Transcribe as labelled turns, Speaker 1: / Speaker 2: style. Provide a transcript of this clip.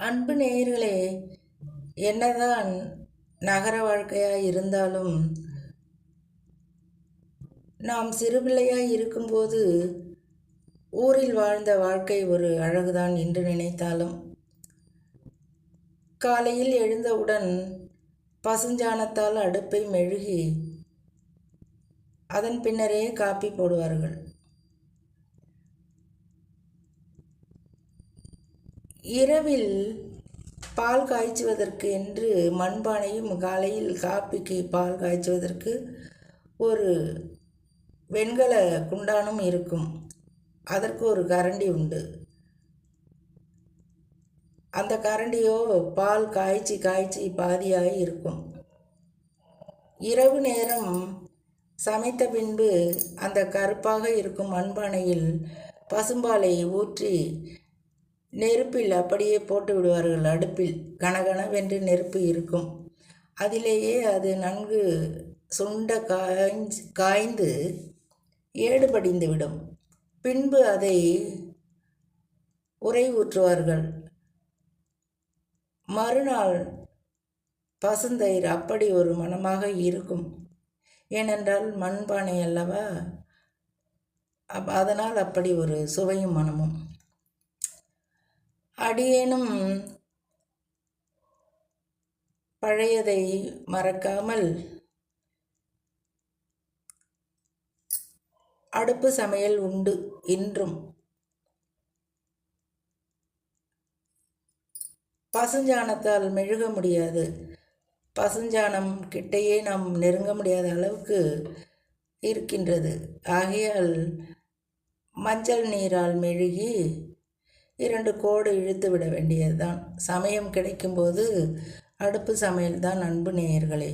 Speaker 1: அன்பு நேயர்களே, என்னதான் நகர வாழ்க்கையாக இருந்தாலும் நாம் சிறுபிள்ளையாய் இருக்கும்போது ஊரில் வாழ்ந்த வாழ்க்கை ஒரு அழகுதான் என்று நினைத்தாலும், காலையில் எழுந்தவுடன் பசுஞ்சாணத்தால் அடுப்பை மெழுகி அதன் பின்னரே காப்பி போடுவார்கள். இரவில் பால் காய்ச்சுவதற்கு என்று மண்பானையும், காலையில் காப்பிக்கு பால் காய்ச்சுவதற்கு ஒரு வெண்கல குண்டானும் இருக்கும். அதற்கு ஒரு கரண்டி உண்டு. அந்த கரண்டியோ பால் காய்ச்சி காய்ச்சி பாதியாகி இருக்கும். இரவு நேரம் சமைத்த பின்பு அந்த கருப்பாக இருக்கும் மண்பானையில் பசும்பாலை ஊற்றி நெருப்பில் அப்படியே போட்டு விடுவார்கள். அடுப்பில் கனகனவென்று நெருப்பு இருக்கும். அதிலேயே அது நன்கு சுண்ட காய்ந்து ஏடு படிந்துவிடும். பின்பு அதை உறை ஊற்றுவார்கள். மறுநாள் பசுந்தயிர் அப்படி ஒரு மணமாக இருக்கும். ஏனென்றால் மண்பானை அல்லவா, அதனால் அப்படி ஒரு சுவையும் மனமும். அடியேனும் பழையதை மறக்காமல் அடுப்பு சமையல் உண்டு இன்றும். பசுஞ்சாணத்தால் மெழுக முடியாது. பசுஞ்சாணம் கிட்டையே நாம் நெருங்க முடியாத அளவுக்கு இருக்கின்றது. ஆகையால் மஞ்சள் நீரால் மெழுகி 2 கோடு இழுத்து விட வேண்டியதுதான். சமயம் கிடைக்கும்போது அடுப்பு சமையல் தான் அன்பு நேயர்களே.